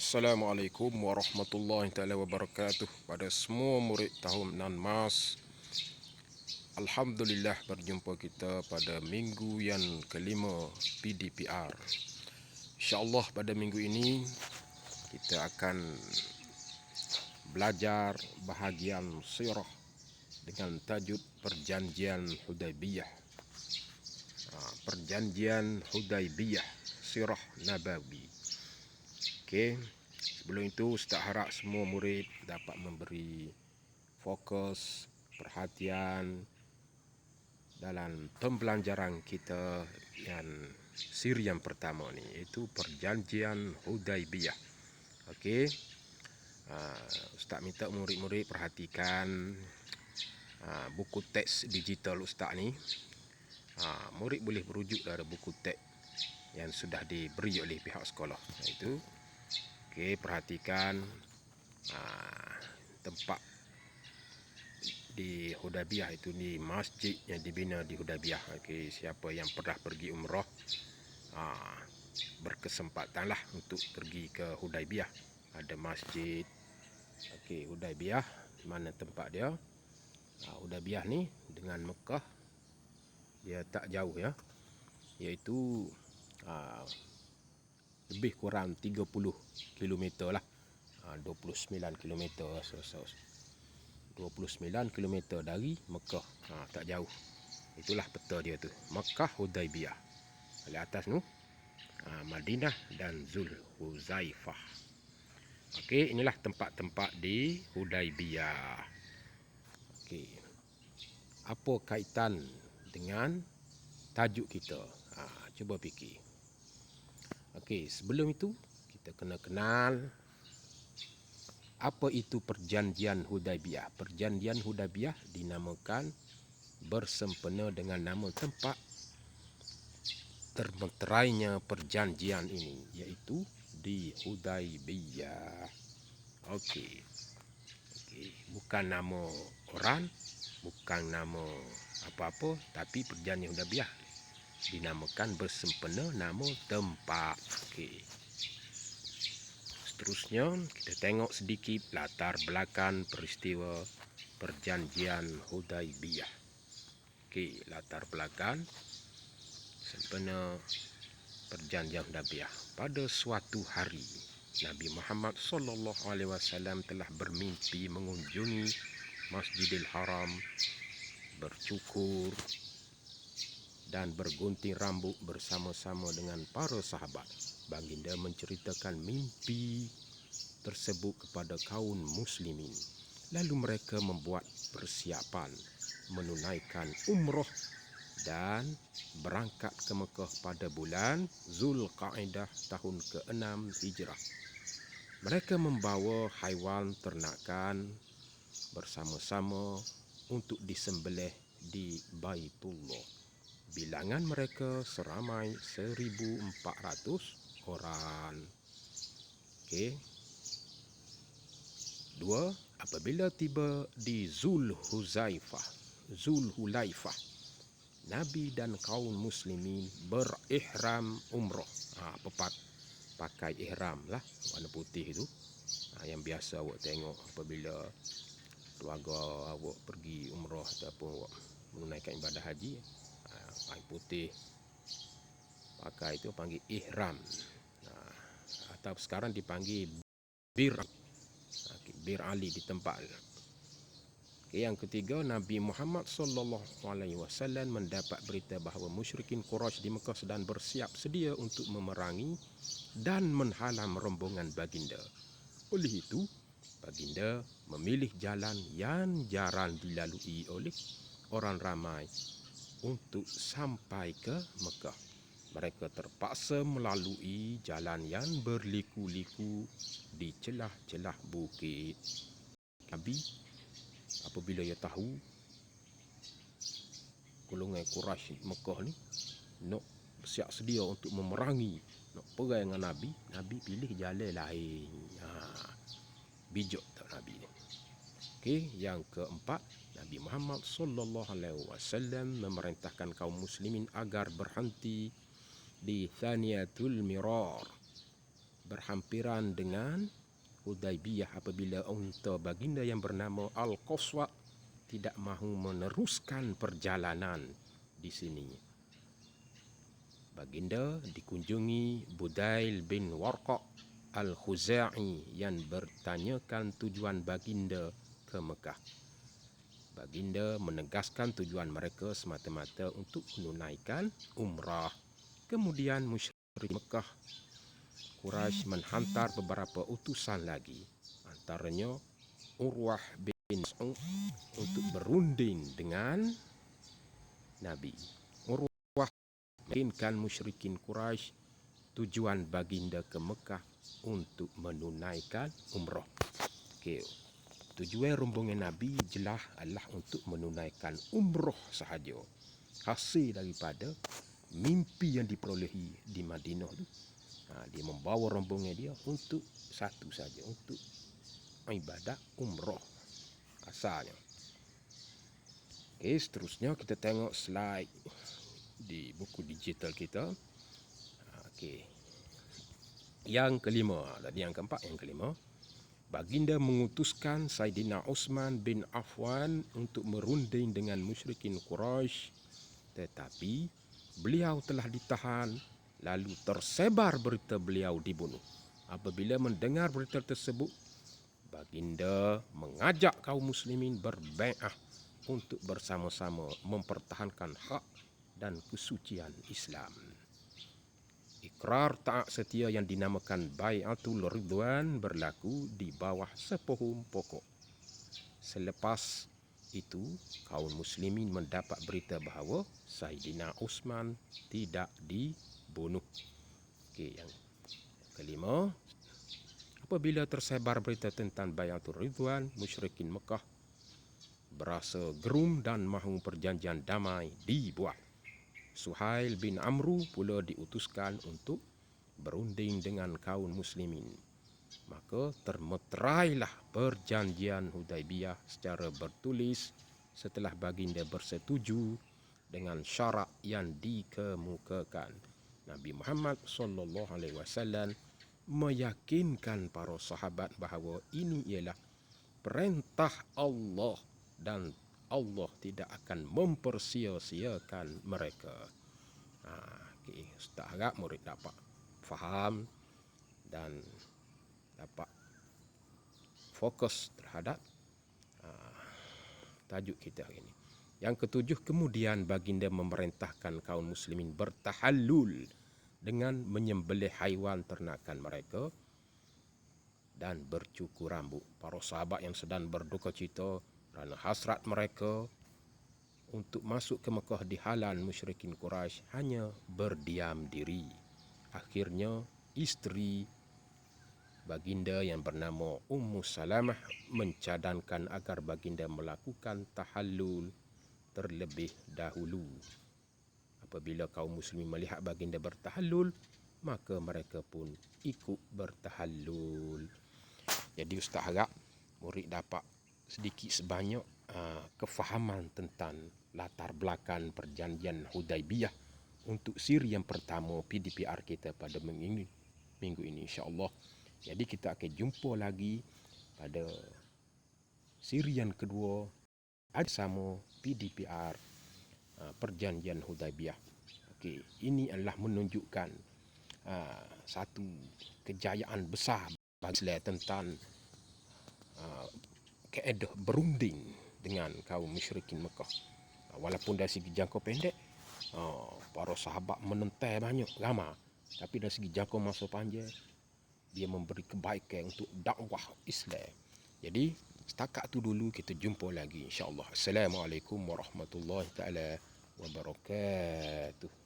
Assalamualaikum warahmatullahi taala wabarakatuh. Pada semua murid tahun Nan Mas, Alhamdulillah berjumpa kita pada minggu yang kelima PDPR. InsyaAllah pada minggu ini kita akan belajar bahagian sirah dengan tajuk Perjanjian Hudaybiyah. Perjanjian Hudaybiyah, sirah Nabawi. Okey, sebelum itu Ustaz harap semua murid dapat memberi fokus, perhatian dalam pembelajaran kita yang siri yang pertama ni, iaitu Perjanjian Hudaybiyah. Okey, Ustaz minta murid-murid perhatikan buku teks digital Ustaz ni. Murid boleh berujuk dari buku teks yang sudah diberi oleh pihak sekolah. Iaitu okey, perhatikan tempat di Hudaybiyah itu, di masjid yang dibina di Hudaybiyah. Okey, siapa yang pernah pergi umrah berkesempatanlah untuk pergi ke Hudaybiyah. Ada masjid Hudaybiyah, mana tempat dia. Hudaybiyah ni dengan Mekah dia tak jauh ya, iaitu lebih kurang 30 km lah. 29 km 29 km dari Mekah. Tak jauh. Itulah peta dia tu, Mekah Hudaybiyah. Di atas tu Madinah dan Zulhuzaifah. Okey, inilah tempat-tempat di Hudaybiyah. Okey, apa kaitan dengan tajuk kita? Cuba fikir. Okey, sebelum itu kita kena kenal apa itu Perjanjian Hudaybiyah. Perjanjian Hudaybiyah dinamakan bersempena dengan nama tempat termeterainya perjanjian ini, iaitu di Hudaybiyah. Okey, bukan nama orang, bukan nama apa-apa, tapi Perjanjian Hudaybiyah dinamakan bersempena nama tempat. Okey, seterusnya kita tengok sedikit latar belakang peristiwa Perjanjian Hudaybiyah. Okey, latar belakang sempena Perjanjian Hudaybiyah. Pada suatu hari, Nabi Muhammad SAW telah bermimpi mengunjungi Masjidil Haram, bercukur dan bergunting rambut bersama-sama dengan para sahabat. Baginda menceritakan mimpi tersebut kepada kaum muslimin. Lalu mereka membuat persiapan menunaikan umrah dan berangkat ke Mekah pada bulan Zulqa'dah tahun ke-6 Hijrah. Mereka membawa haiwan ternakan bersama-sama untuk disembelih di Baitullah. Bilangan mereka seramai 1,400 orang. Okey. 2. Apabila tiba di Zulhulaifah, Nabi dan kaum muslimin berihram umrah. Pakai ihram lah, warna putih itu. Yang biasa awak tengok apabila keluarga awak pergi umrah ataupun awak menunaikan ibadah haji. Pakai putih, pakai itu panggil ihram. Atau sekarang dipanggil bir Ali di tempat. Yang ketiga, Nabi Muhammad SAW mendapat berita bahawa musyrikin Quraisy di Mekah sedang bersiap sedia untuk memerangi dan menghalang rombongan baginda. Oleh itu, baginda memilih jalan yang jarang dilalui oleh orang ramai untuk sampai ke Mekah. Mereka terpaksa melalui jalan yang berliku-liku di celah-celah bukit. Nabi apabila ia tahu golongan Quraisy Mekah ni nak siap sedia untuk memerangi, nak perang dengan Nabi, Nabi pilih jalan lain. Bijak tak Nabi ni. Okey, yang keempat, Nabi Muhammad SAW memerintahkan kaum muslimin agar berhenti di Thaniyatul Mirar, berhampiran dengan Hudaibiyah apabila unta baginda yang bernama Al-Qaswa tidak mahu meneruskan perjalanan di sini. Baginda dikunjungi Budail bin Warqa Al-Khuza'i yang bertanyakan tujuan baginda ke Mekah. Baginda menegaskan tujuan mereka semata-mata untuk menunaikan umrah. Kemudian musyrik Mekah Quraisy menghantar beberapa utusan lagi, antaranya Urwah bin Mas'ud untuk berunding dengan Nabi. Urwah meyakinkan musyrikin Quraisy tujuan baginda ke Mekah untuk menunaikan umrah. Okey. Tujuan rombongan Nabi jelas adalah untuk menunaikan umrah sahaja. Hasil daripada mimpi yang diperolehi di Madinah tu, dia membawa rombongan dia untuk satu saja, untuk ibadat umrah asalnya. Okey, seterusnya kita tengok slide di buku digital kita. Okey. Yang kelima, tadi yang keempat, yang kelima. Baginda mengutuskan Saidina Uthman bin Affan untuk merunding dengan musyrikin Quraisy, tetapi beliau telah ditahan, lalu tersebar berita beliau dibunuh. Apabila mendengar berita tersebut, baginda mengajak kaum muslimin berbai'ah untuk bersama-sama mempertahankan hak dan kesucian Islam. Ikrar taat setia yang dinamakan Bai'atul Ridwan berlaku di bawah sepohon pokok. Selepas itu, kaum muslimin mendapat berita bahawa Saidina Uthman tidak dibunuh. Okey, yang kelima, apabila tersebar berita tentang Bai'atul Ridwan, musyrikin Mekah berasa gerum dan mahu perjanjian damai dibuat. Suhail bin Amru pula diutuskan untuk berunding dengan kaum muslimin. Maka termeterailah perjanjian Hudaibiyah secara bertulis setelah baginda bersetuju dengan syarat yang dikemukakan. Nabi Muhammad SAW meyakinkan para sahabat bahawa ini ialah perintah Allah dan Allah tidak akan mempersia-siakan mereka. Okay. Ustaz harap murid dapat faham dan dapat fokus terhadap tajuk kita hari ini. Yang ketujuh, kemudian baginda memerintahkan kaum muslimin bertahallul dengan menyembelih haiwan ternakan mereka dan bercukur rambut. Para sahabat yang sedang berduka cita kerana hasrat mereka untuk masuk ke Mekah dihalang musyrikin Quraisy hanya berdiam diri. Akhirnya isteri baginda yang bernama Ummu Salamah mencadangkan agar baginda melakukan tahallul terlebih dahulu. Apabila kaum muslimin melihat baginda bertahallul, maka mereka pun ikut bertahallul. Jadi ustaz harap murid dapat sedikit sebanyak kefahaman tentang latar belakang perjanjian Hudaibiyah untuk siri yang pertama PDPR kita pada minggu ini insya-Allah. Jadi kita akan jumpa lagi pada siri yang kedua sama PDPR perjanjian Hudaibiyah. Okey, ini adalah menunjukkan satu kejayaan besar bagi Islam tentang keadaan berunding dengan kaum musyrikin Mekah. Walaupun dari segi jangka pendek para sahabat menentai banyak ramai, tapi dari segi jangka masa panjang dia memberi kebaikan untuk dakwah Islam. Jadi setakat tu dulu, kita jumpa lagi insya-Allah. Assalamualaikum warahmatullahi taala wabarakatuh.